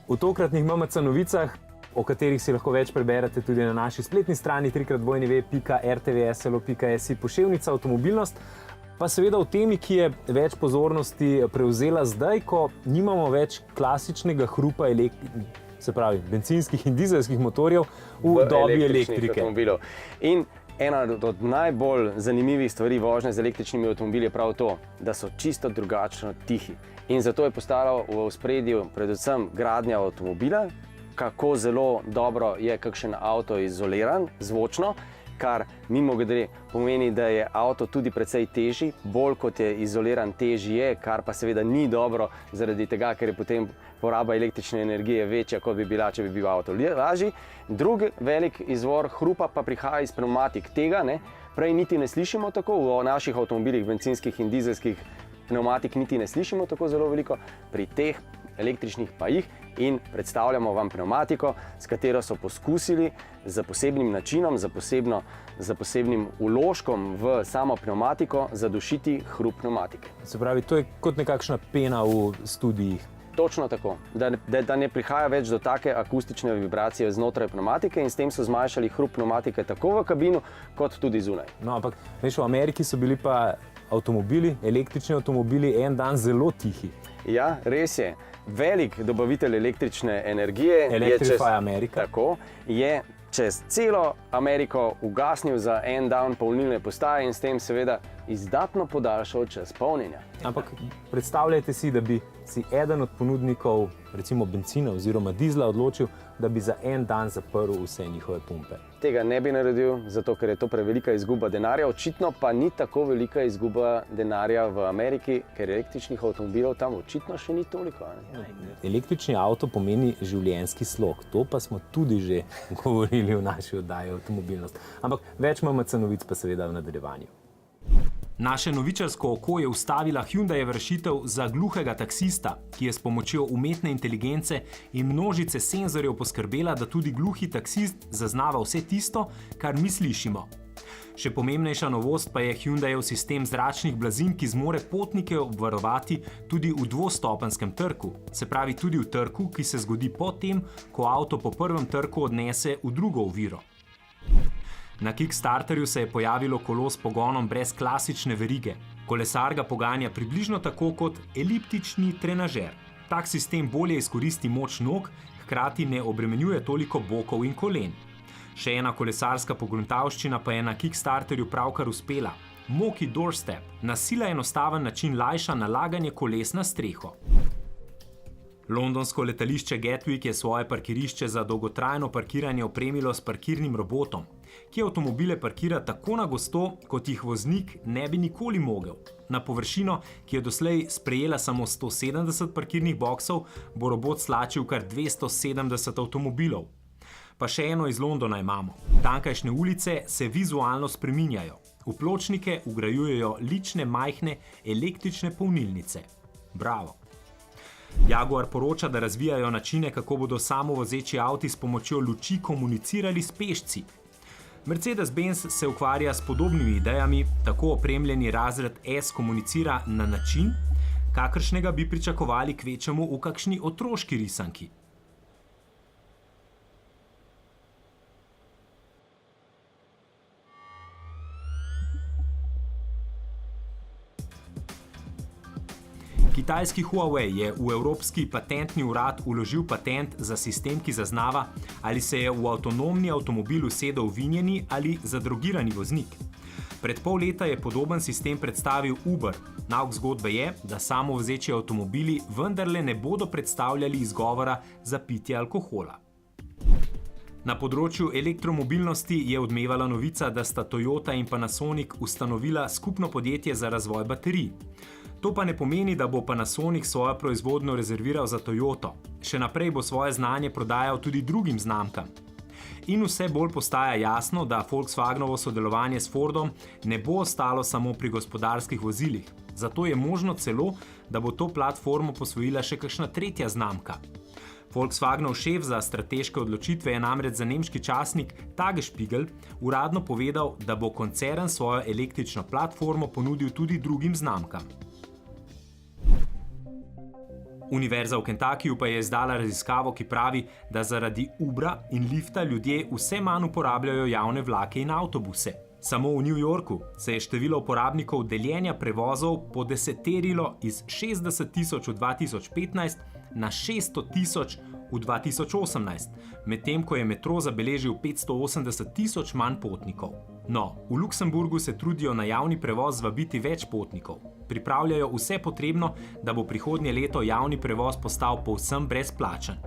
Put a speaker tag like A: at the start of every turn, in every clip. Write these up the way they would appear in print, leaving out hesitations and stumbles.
A: V tokratnih MMC novicah, o katerih si lahko več preberete tudi na naši spletni strani www.rtvslo.si poševnica avtomobilnost, pa seveda o temi, ki je več pozornosti prevzela zdaj, ko nimamo več klasičnega hrupa bencinskih in dizelskih motorjev v dobi elektrike.
B: In ena od najbolj zanimivih stvari vožnje z električnimi avtomobili je prav to, da so čisto drugačno tihi. In zato je postalo v ospredju predvsem gradnja avtomobila, kako zelo dobro je kakšen avto izoliran zvočno, kar mimogrede pomeni, da je avto tudi precej težji, bolj kot je izoliran, težji je, kar pa seveda ni dobro zaradi tega, ker je potem poraba električne energije večja, kot bi bila, če bi bil avto lažji. Drugi velik izvor hrupa pa prihaja iz pnevmatik. Tega prej niti ne slišimo tako, v naših avtomobilih, bencinskih in dizelskih pnevmatik niti ne slišimo tako zelo veliko, pri teh električnih pa jih, in predstavljamo vam pnevmatiko, s katero so poskusili z posebnim načinom, z posebnim vložkom v samo pnevmatiko zadušiti hrup pnevmatike.
A: Se pravi, to je kot nekakšna pena v studijih.
B: Točno tako, da ne prihaja več do take akustične vibracije znotraj pnevmatike, in s tem so zmanjšali hrup pnevmatike tako v kabinu, kot tudi zunaj.
A: No, ampak veš, v Ameriki so bili pa električni avtomobili en dan zelo tihi.
B: Ja, res je. Velik dobavitelj električne energije je čez celo Ameriko ugasnil za en dan polnilne postaje in s tem seveda izdatno podaljšal čas polnjenja.
A: Ampak predstavljajte si, da bi si eden od ponudnikov, recimo benzina oziroma dizla, odločil, da bi za en dan zaprl vse njihove pumpe.
B: Tega ne bi naredil, zato ker je to prevelika izguba denarja. Očitno pa ni tako velika izguba denarja v Ameriki, ker električnih avtomobilov tam očitno še ni toliko.
A: Električni avto pomeni življenjski slog. To pa smo tudi že govorili v naši oddaji Avtomobilnost. Ampak več MMC novic pa seveda v nadaljevanju. Naše novičarsko oko je ustavila Hyundaijev rešitev za gluhega taksista, ki je s pomočjo umetne inteligence in množice senzorjev poskrbela, da tudi gluhi taksist zaznava vse tisto, kar mi slišimo. Še pomembnejša novost pa je Hyundaijev sistem zračnih blazin, ki zmore potnike obvarovati tudi v dvostopenskem trku, se pravi tudi v trku, ki se zgodi po tem, ko avto po prvem trku odnese v drugo oviro. Na Kickstarterju se je pojavilo kolo s pogonom brez klasične verige. Kolesar ga poganja približno tako kot eliptični trenažer. Tak sistem bolje izkoristi moč nog, hkrati ne obremenjuje toliko bokov in kolen. Še ena kolesarska pogruntavščina pa je na Kickstarterju pravkar uspela. Moki Doorstep na sila enostaven način lajša nalaganje koles na streho. Londonsko letališče Gatwick je svoje parkirišče za dolgotrajno parkiranje opremilo s parkirnim robotom, ki avtomobile parkira tako na gosto, kot jih voznik ne bi nikoli mogel. Na površino, ki je doslej sprejela samo 170 parkirnih boksov, bo robot slačil kar 270 avtomobilov. Pa še eno iz Londona imamo. Tamkajšnje ulice se vizualno spreminjajo. V pločnike vgrajujejo lične majhne električne polnilnice. Bravo! Jaguar poroča, da razvijajo načine, kako bodo samovozeči avti s pomočjo luči komunicirali s pešci. Mercedes-Benz se ukvarja s podobnimi idejami, tako opremljeni razred S komunicira na način, kakršnega bi pričakovali kvečemu v kakšni otroški risanki. Kitajski Huawei je v Evropski patentni urad vložil patent za sistem, ki zaznava, ali se je v avtonomni avtomobil usedel vinjeni ali zadrogirani voznik. Pred pol leta je podoben sistem predstavil Uber. Nauk zgodbe je, da samovozeči avtomobili vendarle ne bodo predstavljali izgovora za pitje alkohola. Na področju elektromobilnosti je odmevala novica, da sta Toyota in Panasonic ustanovila skupno podjetje za razvoj baterij. To pa ne pomeni, da bo Panasonic svojo proizvodnjo rezerviral za Toyoto. Še naprej bo svoje znanje prodajal tudi drugim znamkam. In vse bolj postaja jasno, da Volkswagenovo sodelovanje s Fordom ne bo ostalo samo pri gospodarskih vozilih. Zato je možno celo, da bo to platformo posvojila še kakšna tretja znamka. Volkswagenov šef za strateške odločitve je namreč za nemški časnik Tagesspiegel uradno povedal, da bo koncern svojo električno platformo ponudil tudi drugim znamkam. Univerza v Kentuckyju pa je izdala raziskavo, ki pravi, da zaradi Ubra in lifta ljudje vse manj uporabljajo javne vlake in avtobuse. Samo v New Yorku se je število uporabnikov deljenja prevozov podeseterilo iz 60 tisoč v 2015 na 600 tisoč v 2018, medtem ko je metro zabeležil 580 tisoč manj potnikov. No, v Luksemburgu se trudijo na javni prevoz zvabiti več potnikov. Pripravljajo vse potrebno, da bo prihodnje leto javni prevoz postal povsem brezplačen.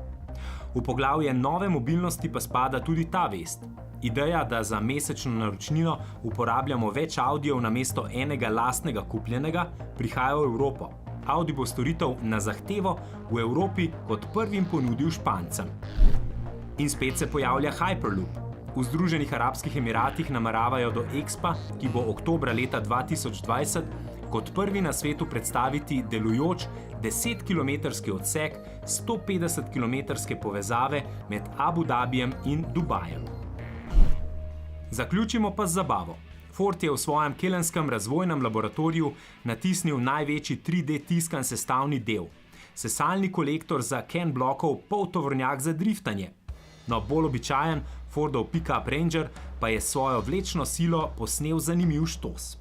A: V poglavje nove mobilnosti pa spada tudi ta vest. Ideja, da za mesečno naročnino uporabljamo več Audijev namesto enega lastnega kupljenega, prihaja v Evropo. Audi bo storitev na zahtevo v Evropi kot prvim ponudil Špancem. In spet se pojavlja Hyperloop. V Združenih arabskih emiratih nameravajo do Expa, ki bo oktobra leta 2020, kot prvi na svetu predstaviti delujoč 10-kilometrski odsek 150-kilometrske povezave med Abu Dhabijem in Dubajem. Zaključimo pa z zabavo. Ford je v svojem kelenskem razvojnem laboratoriju natisnil največji 3D tiskan sestavni del. Sesalni kolektor za Ken blokov poltovornjak za driftanje. No, bolj običajen Fordov pick-up Ranger pa je svojo vlečno silo posnel zanimiv štos.